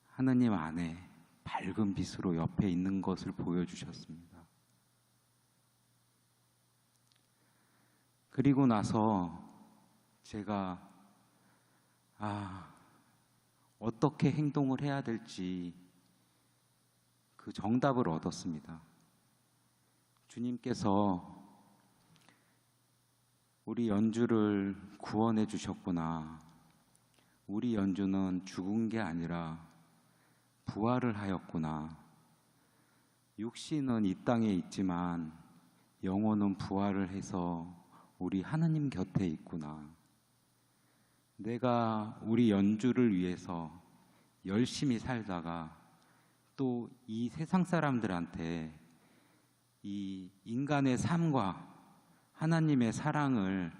하느님 안에 밝은 빛으로 옆에 있는 것을 보여주셨습니다. 그리고 나서 제가 어떻게 행동을 해야 될지 그 정답을 얻었습니다. 주님께서 우리 연주를 구원해 주셨구나. 우리 연주는 죽은 게 아니라 부활을 하였구나. 육신은 이 땅에 있지만 영혼은 부활을 해서 우리 하느님 곁에 있구나. 내가 우리 연주를 위해서 열심히 살다가 또 이 세상 사람들한테 이 인간의 삶과 하나님의 사랑을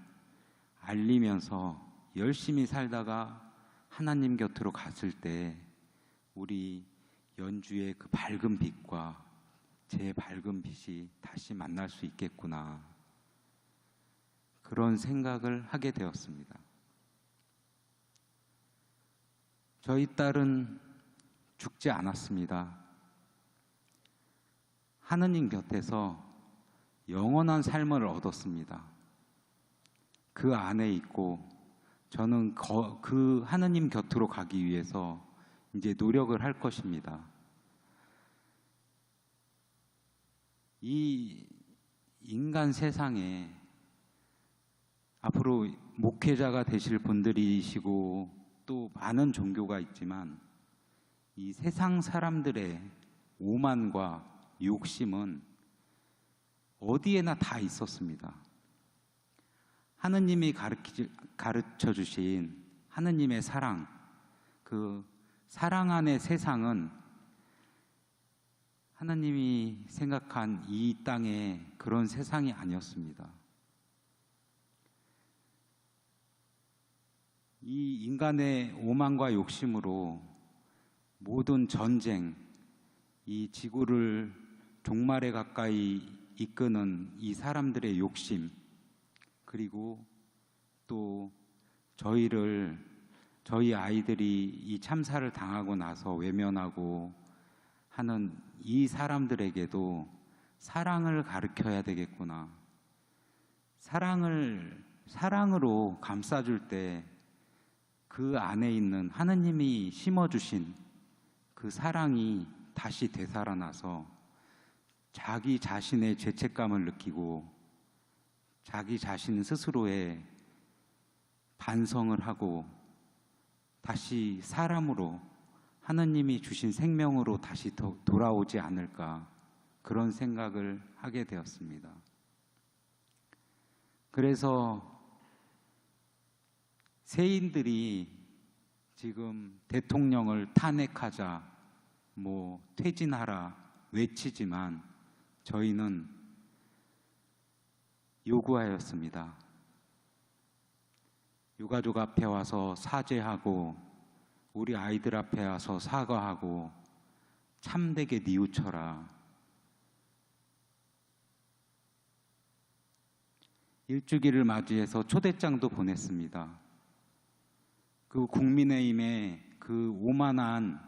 알리면서 열심히 살다가 하나님 곁으로 갔을 때 우리 연주의 그 밝은 빛과 제 밝은 빛이 다시 만날 수 있겠구나. 그런 생각을 하게 되었습니다. 저희 딸은 죽지 않았습니다. 하느님 곁에서 영원한 삶을 얻었습니다. 그 안에 있고 저는 그 하느님 곁으로 가기 위해서 이제 노력을 할 것입니다. 이 인간 세상에 앞으로 목회자가 되실 분들이시고 또 많은 종교가 있지만 이 세상 사람들의 오만과 욕심은 어디에나 다 있었습니다. 하느님이 가르쳐 주신 하느님의 사랑, 그 사랑 안의 세상은 하나님이 생각한 이 땅의 그런 세상이 아니었습니다. 이 인간의 오만과 욕심으로 모든 전쟁, 이 지구를 종말에 가까이 이끄는 이 사람들의 욕심, 그리고 또 저희 아이들이 이 참사를 당하고 나서 외면하고 하는 이 사람들에게도 사랑을 가르쳐야 되겠구나. 사랑으로 감싸줄 때 그 안에 있는 하느님이 심어주신 그 사랑이 다시 되살아나서 자기 자신의 죄책감을 느끼고 자기 자신 스스로의 반성을 하고 다시 사람으로 하느님이 주신 생명으로 다시 돌아오지 않을까, 그런 생각을 하게 되었습니다. 그래서 세인들이 지금 대통령을 탄핵하자, 퇴진하라 외치지만 저희는 요구하였습니다. 유가족 앞에 와서 사죄하고 우리 아이들 앞에 와서 사과하고 참되게 뉘우쳐라. 일주기를 맞이해서 초대장도 보냈습니다. 그 국민의힘의 그 오만한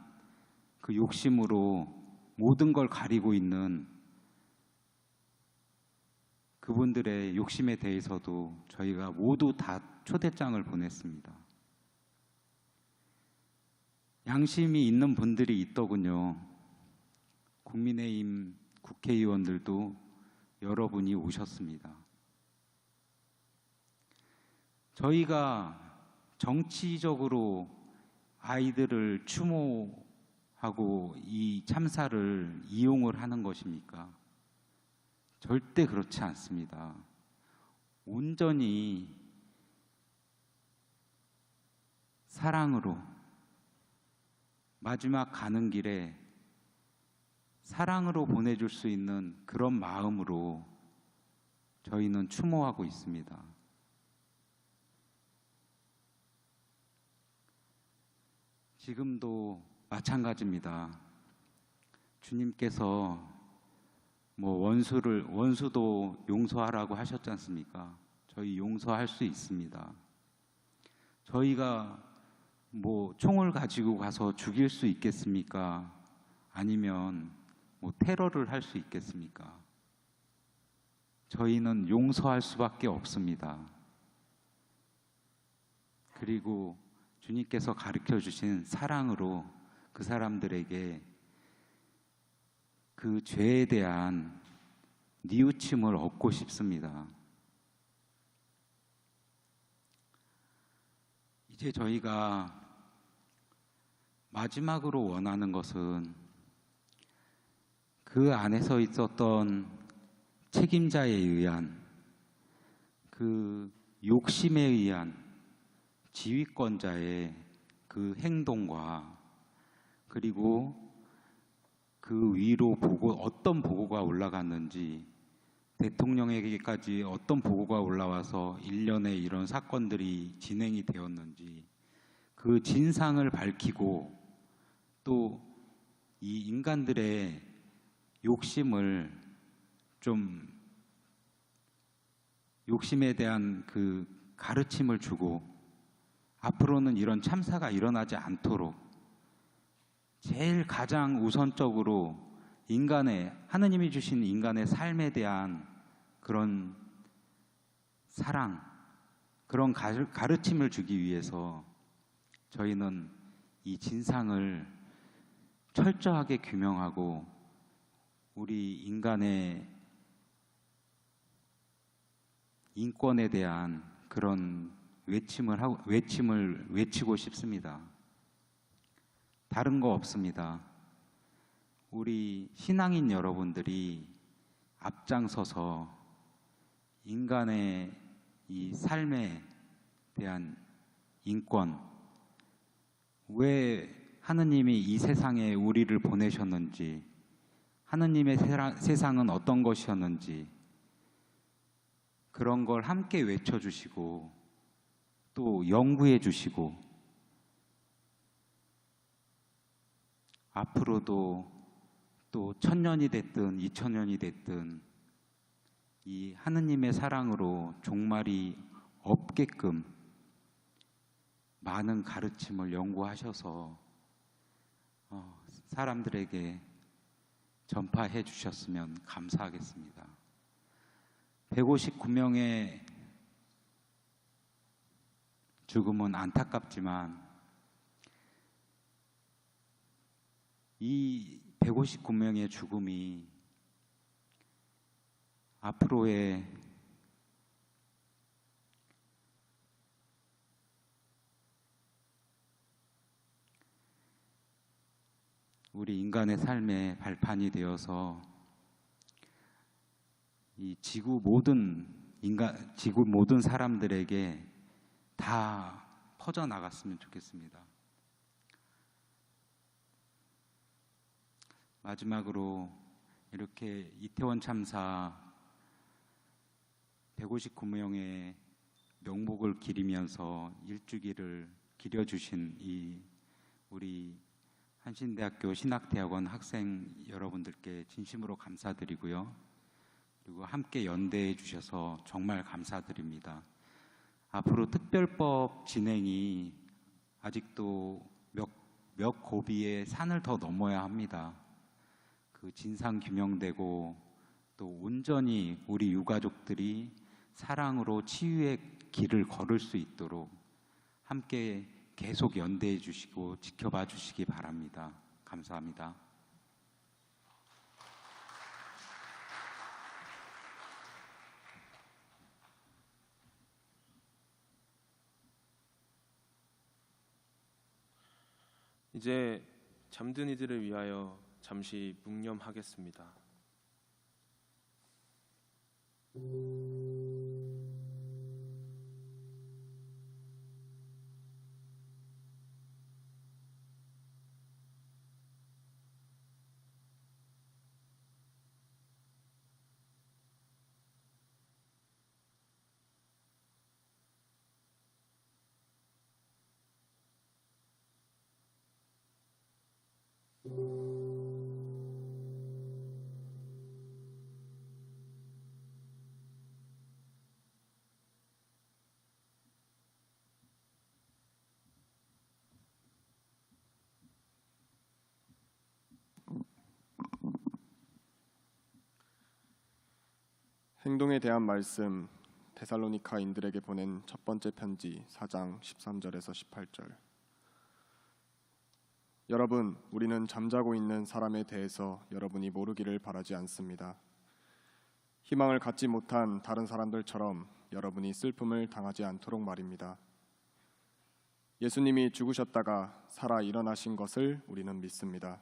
그 욕심으로 모든 걸 가리고 있는 그분들의 욕심에 대해서도 저희가 모두 다 초대장을 보냈습니다. 양심이 있는 분들이 있더군요. 국민의힘 국회의원들도 여러분이 오셨습니다. 저희가 정치적으로 아이들을 추모하고 이 참사를 이용을 하는 것입니까? 절대 그렇지 않습니다. 온전히 사랑으로 마지막 가는 길에 사랑으로 보내줄 수 있는 그런 마음으로 저희는 추모하고 있습니다. 지금도 마찬가지입니다. 주님께서 원수도 용서하라고 하셨지 않습니까? 저희 용서할 수 있습니다. 저희가 총을 가지고 가서 죽일 수 있겠습니까? 아니면 테러를 할 수 있겠습니까? 저희는 용서할 수밖에 없습니다. 그리고 주님께서 가르쳐 주신 사랑으로 그 사람들에게 그 죄에 대한 뉘우침을 얻고 싶습니다. 이제 저희가 마지막으로 원하는 것은 그 안에서 있었던 책임자에 의한 그 욕심에 의한 지휘권자의 그 행동과 그리고 그 위로 어떤 보고가 올라갔는지 대통령에게까지 어떤 보고가 올라와서 일련의 이런 사건들이 진행이 되었는지 그 진상을 밝히고 또 이 인간들의 욕심에 대한 그 가르침을 주고 앞으로는 이런 참사가 일어나지 않도록 제일 가장 우선적으로 하느님이 주신 인간의 삶에 대한 그런 사랑, 그런 가르침을 주기 위해서 저희는 이 진상을 철저하게 규명하고 우리 인간의 인권에 대한 그런 외침을 외치고 싶습니다. 다른 거 없습니다. 우리 신앙인 여러분들이 앞장서서 인간의 이 삶에 대한 인권, 왜 하느님이 이 세상에 우리를 보내셨는지, 하느님의 세상은 어떤 것이었는지 그런 걸 함께 외쳐주시고 또 연구해 주시고 앞으로도 또 1000년이 됐든 2000년이 됐든 이 하느님의 사랑으로 종말이 없게끔 많은 가르침을 연구하셔서 사람들에게 전파해 주셨으면 감사하겠습니다. 159명의 죽음은 안타깝지만 이 159명의 죽음이 앞으로의 우리 인간의 삶의 발판이 되어서 이 지구 모든 사람들에게 다 퍼져나갔으면 좋겠습니다. 마지막으로 이렇게 이태원 참사 159명의 명목을 기리면서 일주기를 기려주신 이 우리 한신대학교 신학대학원 학생 여러분들께 진심으로 감사드리고요. 그리고 함께 연대해 주셔서 정말 감사드립니다. 앞으로 특별법 진행이 아직도 몇 고비의 산을 더 넘어야 합니다. 그 진상 규명되고 또 온전히 우리 유가족들이 사랑으로 치유의 길을 걸을 수 있도록 함께 계속 연대해 주시고 지켜봐 주시기 바랍니다. 감사합니다. 이제 잠든 이들을 위하여 잠시 묵념하겠습니다. 행동에 대한 말씀, 데살로니가인들에게 보낸 첫 번째 편지 4장 13절에서 18절. 여러분, 우리는 잠자고 있는 사람에 대해서 여러분이 모르기를 바라지 않습니다. 희망을 갖지 못한 다른 사람들처럼 여러분이 슬픔을 당하지 않도록 말입니다. 예수님이 죽으셨다가 살아 일어나신 것을 우리는 믿습니다.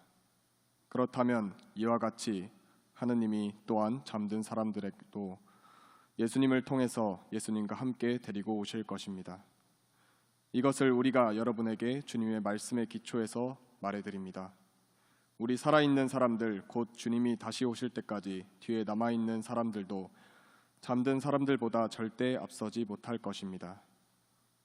그렇다면 이와 같이 하느님이 또한 잠든 사람들에게도 예수님을 통해서 예수님과 함께 데리고 오실 것입니다. 이것을 우리가 여러분에게 주님의 말씀의 기초에서 말해드립니다. 우리 살아있는 사람들, 곧 주님이 다시 오실 때까지 뒤에 남아있는 사람들도 잠든 사람들보다 절대 앞서지 못할 것입니다.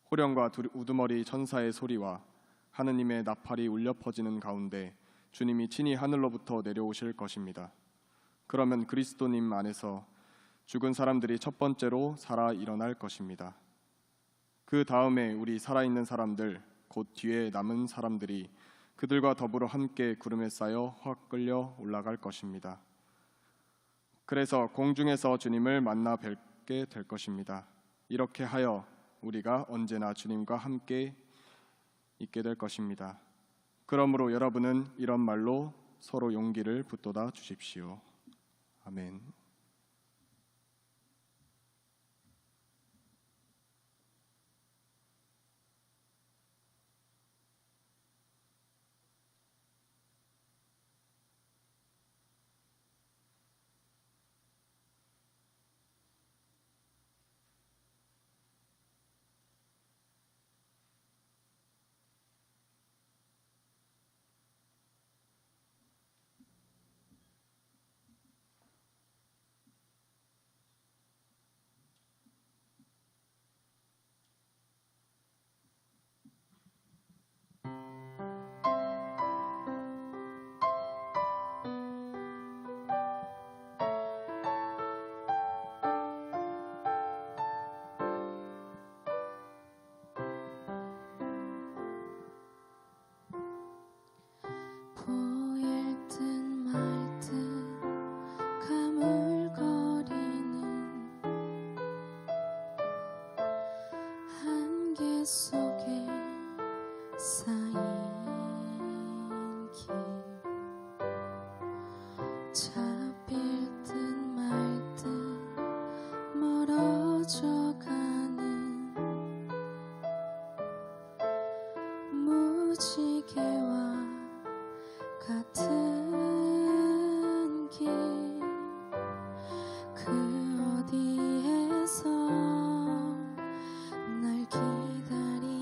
호령과 우두머리 천사의 소리와 하느님의 나팔이 울려 퍼지는 가운데 주님이 친히 하늘로부터 내려오실 것입니다. 그러면 그리스도님 안에서 죽은 사람들이 첫 번째로 살아 일어날 것입니다. 그 다음에 우리 살아있는 사람들, 곧 뒤에 남은 사람들이 그들과 더불어 함께 구름에 쌓여 확 끌려 올라갈 것입니다. 그래서 공중에서 주님을 만나 뵙게 될 것입니다. 이렇게 하여 우리가 언제나 주님과 함께 있게 될 것입니다. 그러므로 여러분은 이런 말로 서로 용기를 붙돋아 주십시오. 아멘. 보일 듯 말 듯 가물거리는 한계 속에 쌓인 길, 잡힐 듯 말 듯 멀어져 가는 무지개와 같은 길, 그 어디에서 날 기다리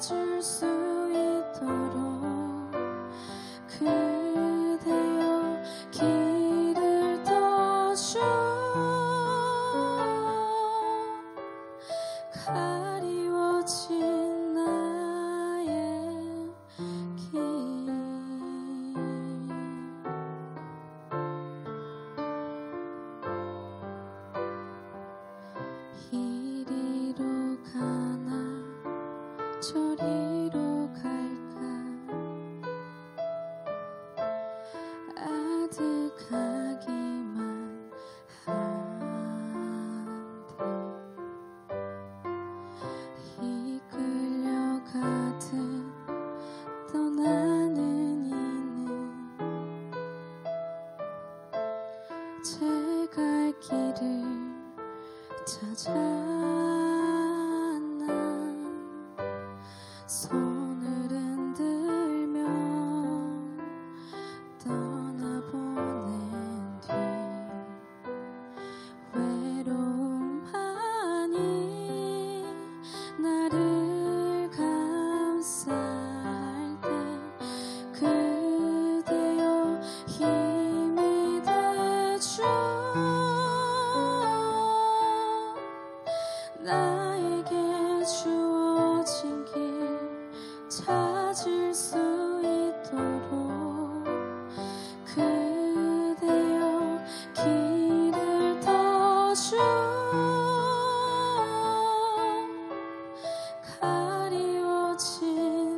찾을 수 있도록 그대여 길을 떠줘 가리워진 나의 길 이리로 가나 저리로 갈까 아득하기만 한데 이끌려가듯 떠나는 이는 제 갈 길을 찾았나 손을 흔들며 떠나보낸 뒤 외로움만이 나를 감쌀 때 그대여 힘이 되죠 나에게 주어진 길 찾을 수 있도록 그대여 길을 떠줘 가리워진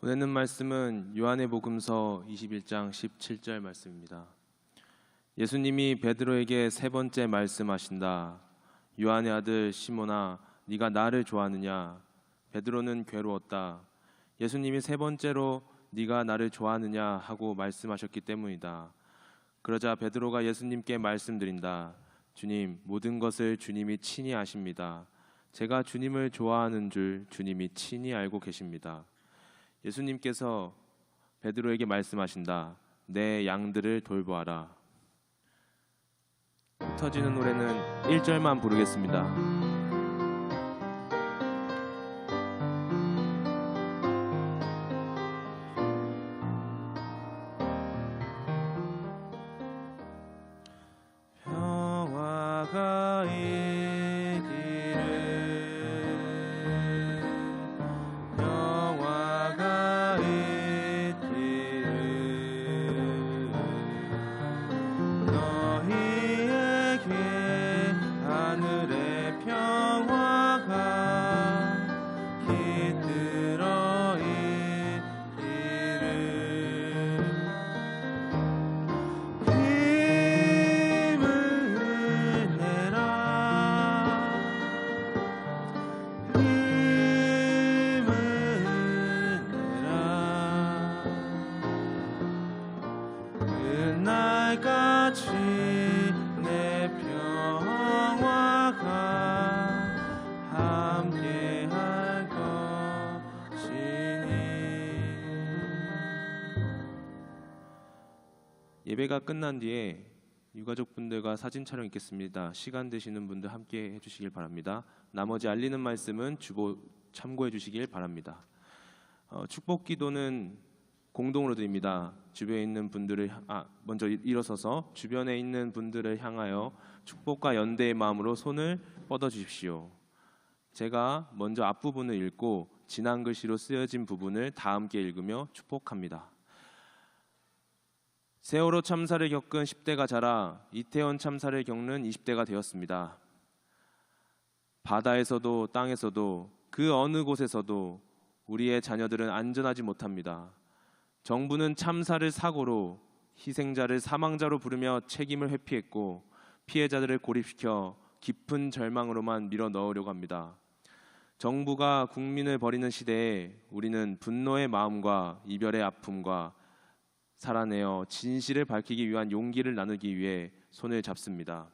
보내는 말씀은 요한의 복음서 21장 17절 말씀입니다. 예수님이 베드로에게 세 번째 말씀하신다. 요한의 아들 시몬아, 네가 나를 좋아하느냐? 베드로는 괴로웠다. 예수님이 세 번째로 네가 나를 좋아하느냐 하고 말씀하셨기 때문이다. 그러자 베드로가 예수님께 말씀드린다. 주님, 모든 것을 주님이 친히 아십니다. 제가 주님을 좋아하는 줄 주님이 친히 알고 계십니다. 예수님께서 베드로에게 말씀하신다. 내 양들을 돌보아라. 터지는 노래는 1절만 부르겠습니다. 그날같이 내 평화가 함께할 것이니. 예배가 끝난 뒤에 유가족분들과 사진 촬영 있겠습니다. 시간 되시는 분들 함께 해주시길 바랍니다. 나머지 알리는 말씀은 주보 참고해 주시길 바랍니다. 축복기도는 공동으로 드립니다. 주변에 있는 분들을 먼저 일어서서 주변에 있는 분들을 향하여 축복과 연대의 마음으로 손을 뻗어 주십시오. 제가 먼저 앞부분을 읽고 진한 글씨로 쓰여진 부분을 다 함께 읽으며 축복합니다. 세월호 참사를 겪은 10대가 자라 이태원 참사를 겪는 20대가 되었습니다. 바다에서도 땅에서도 그 어느 곳에서도 우리의 자녀들은 안전하지 못합니다. 정부는 참사를 사고로, 희생자를 사망자로 부르며 책임을 회피했고 피해자들을 고립시켜 깊은 절망으로만 밀어 넣으려고 합니다. 정부가 국민을 버리는 시대에 우리는 분노의 마음과 이별의 아픔과 살아내어 진실을 밝히기 위한 용기를 나누기 위해 손을 잡습니다.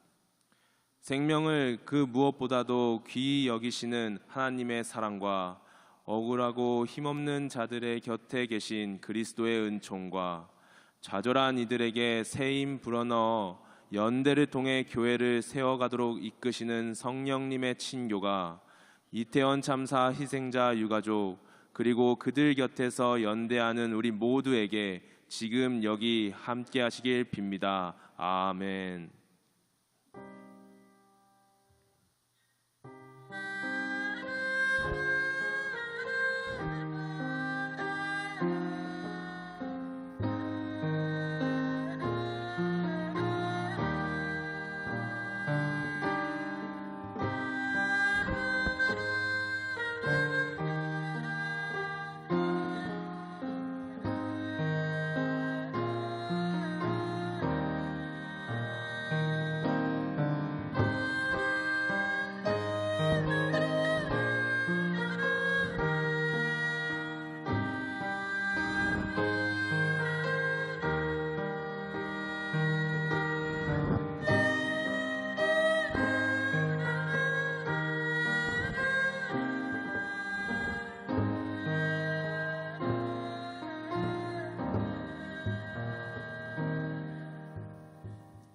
생명을 그 무엇보다도 귀히 여기시는 하나님의 사랑과 억울하고 힘없는 자들의 곁에 계신 그리스도의 은총과 좌절한 이들에게 새 힘 불어넣어 연대를 통해 교회를 세워가도록 이끄시는 성령님의 친교가 이태원 참사 희생자 유가족 그리고 그들 곁에서 연대하는 우리 모두에게 지금 여기 함께 하시길 빕니다. 아멘.